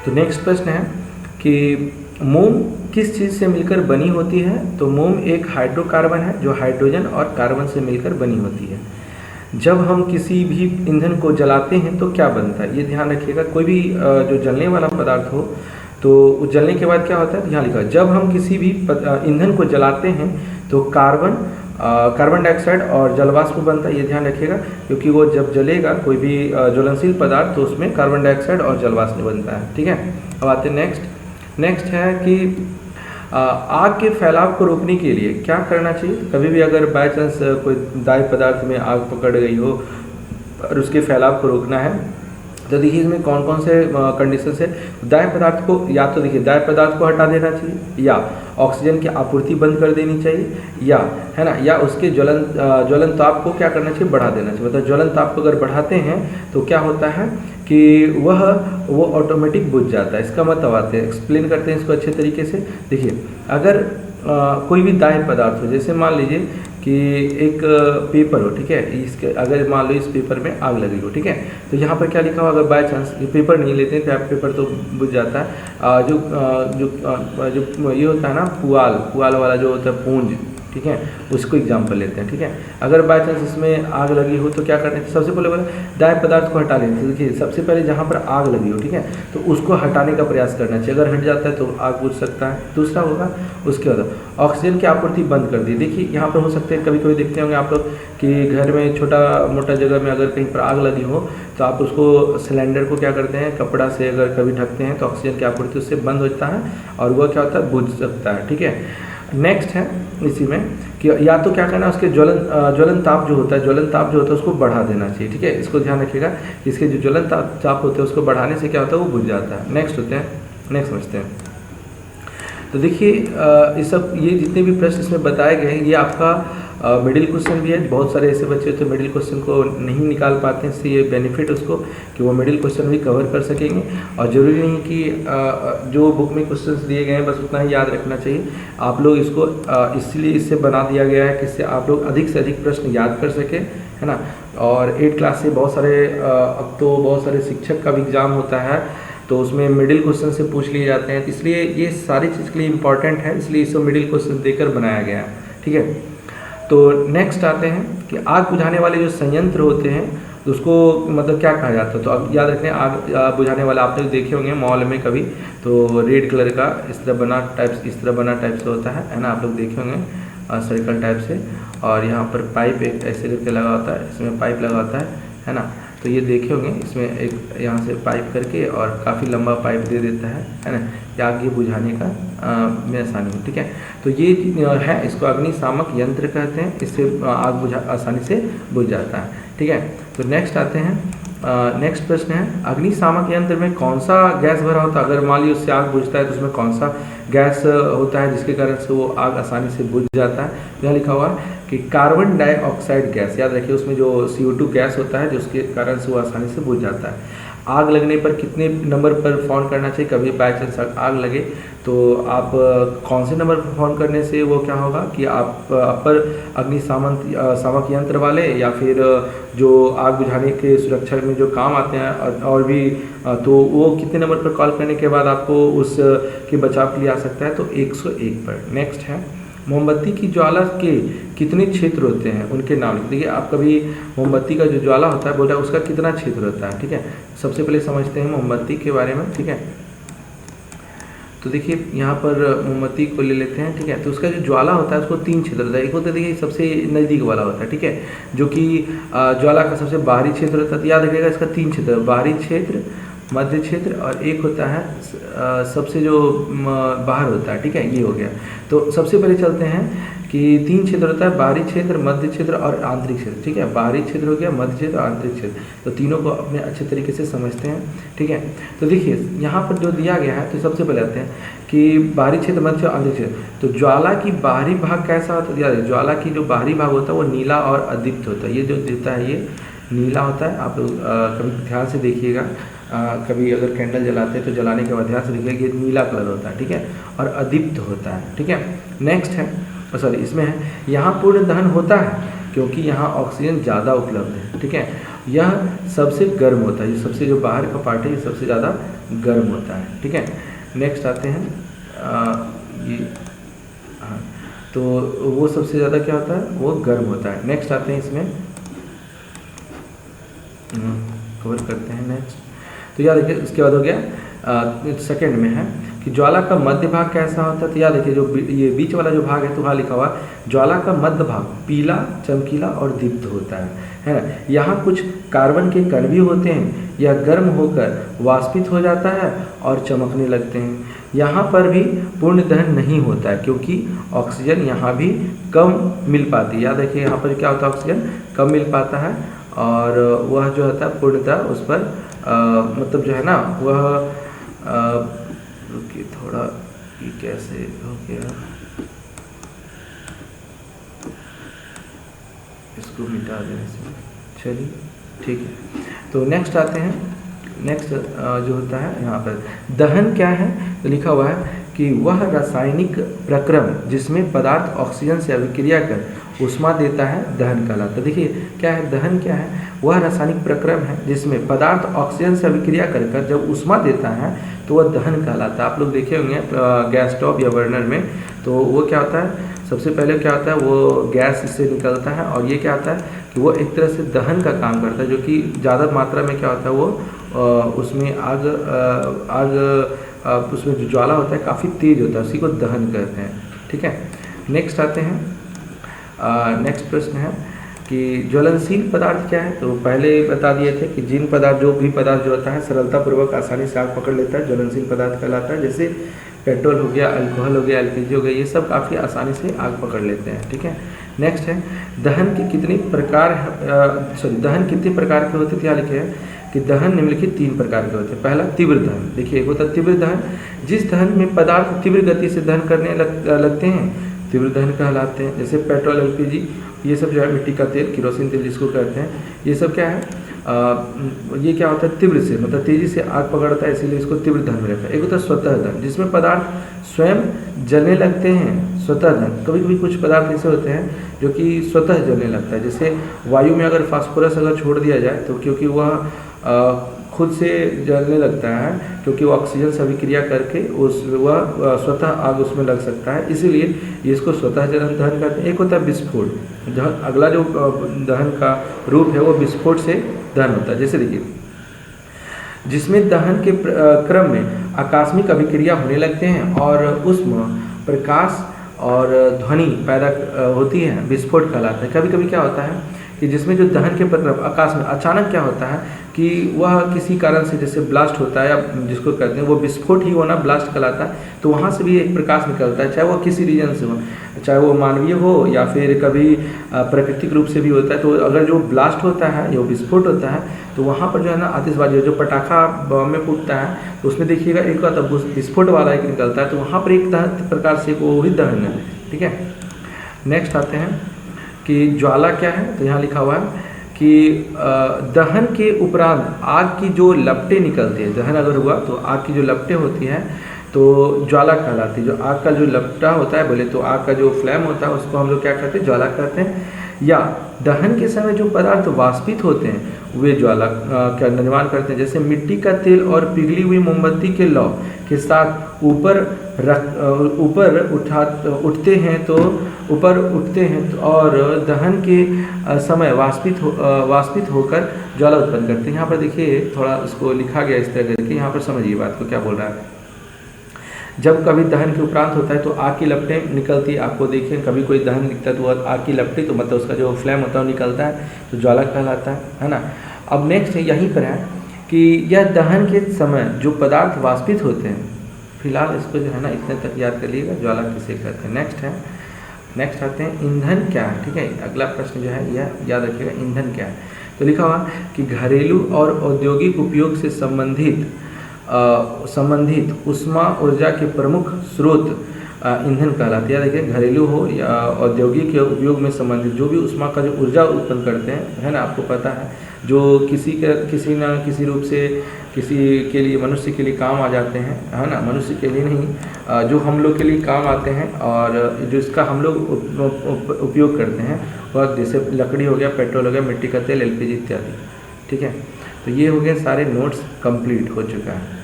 तो नेक्स्ट प्रश्न है कि मोम किस चीज़ से मिलकर बनी होती है? तो मोम एक हाइड्रोकार्बन है जो हाइड्रोजन और कार्बन से मिलकर बनी होती है। जब हम किसी भी ईंधन को जलाते हैं तो क्या बनता है, ये ध्यान रखिएगा। कोई भी जो जलने वाला पदार्थ हो तो उस जलने के बाद क्या होता है, यहाँ लिखा है जब हम किसी भी ईंधन को जलाते हैं तो कार्बन डाइऑक्साइड और जलवाष्प बनता है, ये ध्यान रखिएगा। क्योंकि वो जब जलेगा कोई भी ज्वलनशील पदार्थ तो उसमें कार्बन डाइऑक्साइड और जलवाष्प बनता है। ठीक है, अब आते हैं नेक्स्ट है कि आग के फैलाव को रोकने के लिए क्या करना चाहिए? कभी भी अगर बाय चांस कोई दाह्य पदार्थ में आग पकड़ गई हो और उसके फैलाव को रोकना है तो देखिए इसमें कौन कौन से कंडीशन है। दाह्य पदार्थ को या तो देखिए दाह्य पदार्थ को हटा देना चाहिए, या ऑक्सीजन की आपूर्ति बंद कर देनी चाहिए, या है ना, या उसके ज्वलन ताप को क्या करना चाहिए, बढ़ा देना चाहिए। मतलब ज्वलन ताप को अगर बढ़ाते हैं तो क्या होता है कि वो ऑटोमेटिक बुझ जाता है। इसका मतलब आते हैं, एक्सप्लेन करते हैं इसको अच्छे तरीके से। देखिए अगर कोई भी दाह्य पदार्थ हो, जैसे मान लीजिए कि एक पेपर हो, ठीक है, इसके अगर मान लो इस पेपर में आग लगी हो, ठीक है, तो यहाँ पर क्या लिखा हो, अगर बाय चांस ये पेपर नहीं लेते हैं तो पेपर तो बुझ जाता है। जो ये होता है ना पुआल वाला जो होता है पूंज, ठीक है, उसको एग्जाम्पल लेते हैं। ठीक है, अगर बाय चांस इसमें आग लगी हो तो क्या करना है, सबसे पहले बोला दाह्य पदार्थ को हटा लेते हैं। देखिए सबसे पहले जहाँ पर आग लगी हो, ठीक है, तो उसको हटाने का प्रयास करना चाहिए। अगर हट जाता है तो आग बुझ सकता है। दूसरा होगा उसके बाद ऑक्सीजन की आपूर्ति बंद कर दी। देखिए यहाँ पर हो सकते हैं कभी कभी देखते होंगे आप लोग कि घर में छोटा मोटा जगह में अगर कहीं पर आग लगी हो तो आप उसको सिलेंडर को क्या करते हैं, कपड़ा से अगर कभी ढकते हैं तो ऑक्सीजन की आपूर्ति उससे बंद होता है और वह क्या होता है, बुझ सकता है। ठीक है, नेक्स्ट है इसी में कि या तो क्या करना है, उसके ज्वलन ताप जो होता है उसको बढ़ा देना चाहिए। ठीक है, इसको ध्यान रखिएगा, इसके जो ज्वलन ताप होते हैं उसको बढ़ाने से क्या होता है, वो बुझ जाता है। नेक्स्ट समझते हैं। तो देखिए ये जितने भी प्रश्न इसमें बताए गए हैं ये आपका मिडिल क्वेश्चन भी है। बहुत सारे ऐसे बच्चे होते हैं मिडिल क्वेश्चन को नहीं निकाल पाते हैं, इससे ये बेनिफिट उसको कि वो मिडिल क्वेश्चन भी कवर कर सकेंगे। और ज़रूरी नहीं कि जो बुक में क्वेश्चंस दिए गए हैं बस उतना ही याद रखना चाहिए। आप लोग इसको इसलिए इससे बना दिया गया है कि इससे आप लोग अधिक से अधिक प्रश्न याद कर सकें, है ना। और 8 क्लास से बहुत सारे अब तो बहुत सारे शिक्षक का भी एग्ज़ाम होता है तो उसमें मिडिल क्वेश्चन से पूछ लिए जाते हैं, तो इसलिए ये सारी चीज़ के लिए इम्पॉर्टेंट है, इसलिए इसको मिडिल क्वेश्चन देकर बनाया गया है। ठीक है, तो नेक्स्ट आते हैं कि आग बुझाने वाले जो संयंत्र होते हैं तो उसको मतलब क्या कहा जाता है। तो अब याद रखना, आग बुझाने वाला आप लोग देखे होंगे मॉल में कभी, तो रेड कलर का इस तरह बना टाइप से होता है ना, आप लोग देखे होंगे सर्कल टाइप से। और यहाँ पर पाइप एक ऐसे करके लगा होता है, इसमें पाइप लगा होता है ना, तो ये देखे होंगे, इसमें एक यहाँ से पाइप करके और काफ़ी लंबा पाइप दे देता है ना, कि आग ये बुझाने का में आसानी हो। ठीक है, तो ये है, इसको अग्निशामक यंत्र कहते हैं, इससे आग आसानी से बुझ जाता है। ठीक है, तो नेक्स्ट आते हैं, नेक्स्ट प्रश्न है अग्निशामक यंत्र में कौन सा गैस भरा होता है। अगर मान लीजिए उससे आग बुझता है तो उसमें कौन सा गैस होता है जिसके कारण से वो आग आसानी से बुझ जाता है। यहाँ लिखा हुआ है कि कार्बन डाइऑक्साइड गैस, याद रखिए उसमें जो CO2 गैस होता है जिसके कारण से वो आसानी से बुझ जाता है। आग लगने पर कितने नंबर पर फ़ोन करना चाहिए, कभी बाई चांस आग लगे तो आप कौन से नंबर पर फ़ोन करने से वो क्या होगा कि आप अपर अग्निशामक यंत्र वाले या फिर जो आग बुझाने के सुरक्षा में जो काम आते हैं और भी, तो वो कितने नंबर पर कॉल करने के बाद आपको उस के बचाव के लिए आ सकता है, तो 101 पर। नेक्स्ट है मोमबत्ती की ज्वाला के कितने क्षेत्र होते हैं, उनके नाम लिख। देखिए आप कभी मोमबत्ती का जो ज्वाला होता है बोल रहा है उसका कितना क्षेत्र होता है। ठीक है, सबसे पहले समझते हैं मोमबत्ती के बारे में। ठीक है, तो देखिए यहाँ पर मोमबत्ती को ले लेते हैं। ठीक है, तो उसका जो ज्वाला होता है उसको 3 क्षेत्र होता है। एक होता है देखिए सबसे नज़दीक वाला होता है, ठीक है, जो कि ज्वाला का सबसे बाहरी क्षेत्र होता है। तो याद रखिएगा इसका 3 क्षेत्र, बाहरी क्षेत्र, मध्य क्षेत्र और एक होता है सबसे जो बाहर होता है। ठीक है, ये हो गया। तो सबसे पहले चलते हैं कि 3 क्षेत्र होता है, बाहरी क्षेत्र, मध्य क्षेत्र और आंतरिक क्षेत्र। ठीक है, बाहरी क्षेत्र हो गया, मध्य क्षेत्र और आंतरिक क्षेत्र, तो तीनों को अपने अच्छे तरीके से समझते हैं। ठीक है, तो देखिए यहाँ पर जो दिया गया है, तो सबसे पहले आते हैं कि बाहरी क्षेत्र, मध्य और आंतरिक क्षेत्र। तो ज्वाला की बाहरी भाग कैसा होता है, याद, ज्वाला की जो बाहरी भाग होता है वो नीला और अदीप्त होता है। ये जो देता है ये नीला होता है, आप लोग कभी ध्यान से देखिएगा, कभी अगर कैंडल जलाते हैं तो जलाने के बाद ध्यान से देखिएगा ये नीला कलर होता है। ठीक है, और अदीप्त होता है। ठीक है, नेक्स्ट है, इसमें है यहाँ पूर्ण दहन होता है क्योंकि यहाँ ऑक्सीजन ज़्यादा उपलब्ध है। ठीक है, यह सबसे गर्म होता है, ये सबसे जो बाहर का पार्ट है ये सबसे ज़्यादा गर्म होता है। ठीक है, नेक्स्ट आते हैं ये, हाँ, तो वो सबसे ज़्यादा क्या होता है, वो गर्म होता है। नेक्स्ट आते हैं इसमें, कवर करते हैं नेक्स्ट। तो याद देखिए उसके बाद हो गया सेकंड में है कि ज्वाला का मध्य भाग कैसा होता है। तो याद देखिए जो ये बीच वाला जो भाग है तो वहाँ लिखा हुआ ज्वाला का मध्य भाग पीला, चमकीला और दीप्त होता है ना। यहाँ कुछ कार्बन के कण भी होते हैं, यह गर्म होकर वाष्पित हो जाता है और चमकने लगते हैं। यहाँ पर भी पूर्ण दहन नहीं होता है क्योंकि ऑक्सीजन यहाँ भी कम मिल पाती है। याद रखिए यहाँ पर क्या होता है, ऑक्सीजन कम मिल पाता है और वह जो होता है पूर्णतः उस पर मतलब जो है ना वह रुकिए थोड़ा, ये कैसे हो गया, इसको मिटा देने से, चलिए ठीक है। तो नेक्स्ट आते हैं, नेक्स्ट जो होता है यहाँ पर दहन क्या है। तो लिखा हुआ है कि वह रासायनिक प्रक्रम जिसमें पदार्थ ऑक्सीजन से अभिक्रिया कर ऊष्मा देता है दहन कहलाता है। देखिए क्या है दहन, क्या है, वह रासायनिक प्रक्रम है जिसमें पदार्थ ऑक्सीजन से अभिक्रिया कर जब ऊष्मा देता है तो वह दहन कहलाता है। आप लोग देखे होंगे गैस स्टोव या बर्नर में, तो वो क्या होता है, सबसे पहले क्या होता है वो गैस इससे निकलता है और ये क्या होता है कि वो एक तरह से दहन का काम करता है, जो कि ज़्यादा मात्रा में क्या होता है वो उसमें आग उसमें जो ज्वाला होता है काफ़ी तेज होता है, उसी को दहन कहते हैं। ठीक है, नेक्स्ट आते हैं, नेक्स्ट प्रश्न है कि ज्वलनशील पदार्थ क्या है। तो पहले बता दिए थे कि जिन पदार्थ, जो भी पदार्थ जो होता है सरलतापूर्वक आसानी से आग पकड़ लेता है ज्वलनशील पदार्थ कहलाता है। जैसे पेट्रोल हो गया, अल्कोहल हो गया, एलपीजी हो गया, ये सब काफ़ी आसानी से आग पकड़ लेते हैं। ठीक है, नेक्स्ट है दहन के कितने प्रकार, दहन कितने प्रकार के होते थे। यहाँ लिखे हैं कि दहन निम्नलिखित 3 प्रकार के होते हैं। पहला तीव्र दहन, देखिए एक होता है तीव्र दहन, जिस दहन में पदार्थ तीव्र गति से दहन करने लगते हैं तीव्र दहन कहलाते हैं। जैसे पेट्रोल, एलपीजी, ये सब जो है मिट्टी का तेल, केरोसिन तेल जिसको कहते हैं, ये सब क्या है ये क्या होता है तीव्र से, मतलब तेजी से आग पकड़ता है, इसीलिए इसको तीव्र दहन में रखा है। एक होता है स्वतः दहन जिसमें पदार्थ स्वयं जलने लगते हैं, स्वतः दहन। कभी कभी कुछ पदार्थ ऐसे होते हैं जो कि स्वतः जलने लगता है, जैसे वायु में अगर फास्फोरस अगर छोड़ दिया जाए तो क्योंकि वह खुद से जलने लगता है, क्योंकि वो ऑक्सीजन से अभिक्रिया करके वह स्वतः आग उसमें लग सकता है, इसीलिए ये इसको स्वतः दहन करते हैं। एक होता है विस्फोट, अगला जो दहन का रूप है वो विस्फोट से दहन होता है। जैसे देखिए जिसमें दहन के क्रम में आकस्मिक अभिक्रिया होने लगते हैं और ऊष्मा, प्रकाश और ध्वनि पैदा होती है, विस्फोट कहलाता है। कभी कभी क्या होता है कि जिसमें जो दहन के प्रक्रम आकाश में अचानक क्या होता है कि वह किसी कारण से जैसे ब्लास्ट होता है, या जिसको कहते हैं वो विस्फोट ही होना ब्लास्ट कहलाता है, तो वहाँ से भी एक प्रकाश निकलता है, चाहे वो किसी रीजन से हो, चाहे वो मानवीय हो या फिर कभी प्राकृतिक रूप से भी होता है। तो अगर जो ब्लास्ट होता है या विस्फोट होता है तो वहाँ पर जो है ना आतिशबाजी, जो पटाखा बम में फूटता है तो उसमें देखिएगा एक आता विस्फोट वाला एक निकलता है, तो वहाँ पर एक प्रकार से वो भी दहन है। ठीक है, नेक्स्ट आते हैं कि ज्वाला क्या है। तो यहाँ लिखा हुआ है कि दहन के उपरांत आग की जो लपटें निकलती है, दहन अगर हुआ तो आग की जो लपटें होती हैं तो ज्वाला कहलाती है। जो आग का जो लपटा होता है, बोले तो आग का जो फ्लेम होता है उसको हम लोग क्या कहते हैं, ज्वाला कहते हैं। या दहन के समय जो पदार्थ वाष्पित होते हैं वे ज्वाला का निर्माण करते हैं। जैसे मिट्टी का तेल और पिघली हुई मोमबत्ती के लौ के साथ ऊपर उठते हैं तो और दहन के समय वाष्पित होकर ज्वाला उत्पन्न करते हैं। यहाँ पर देखिए थोड़ा इसको लिखा गया इस तरह करके, यहाँ पर समझिए बात को क्या बोल रहा है। जब कभी दहन के उपरांत होता है तो आग की लपटें निकलती है, आपको देखिए कभी कोई दहन दिखता है तो आग की लपटें, तो मतलब उसका जो फ्लेम होता है वो निकलता है, तो ज्वाला कहलाता है ना। अब नेक्स्ट है यहीं पर है कि यह दहन के समय जो पदार्थ वाष्पित होते हैं, फिलहाल इसको जो है ना इतने तक याद कर लीजिएगा ज्वाला किसे कहते हैं। नेक्स्ट आते हैं ईंधन क्या है। ठीक है, अगला प्रश्न जो है यह याद रखिएगा, ईंधन क्या है। तो लिखा हुआ कि घरेलू और औद्योगिक उपयोग से संबंधित ऊष्मा ऊर्जा के प्रमुख स्रोत ईंधन कहलाते हैं। देखिए घरेलू हो या औद्योगिक के उपयोग में संबंधित जो भी ऊष्मा का जो ऊर्जा उत्पन्न करते हैं, है ना, आपको पता है, जो किसी न किसी रूप से किसी के लिए, मनुष्य के लिए काम आ जाते हैं, है ना, मनुष्य के लिए नहीं, जो हम लोग के लिए काम आते हैं और जो इसका हम लोग उपयोग करते हैं, वह जैसे लकड़ी हो गया, पेट्रोल हो गया, मिट्टी का तेल, एलपीजी इत्यादि। ठीक है। तो ये हो गए सारे नोट्स कंप्लीट हो चुका है।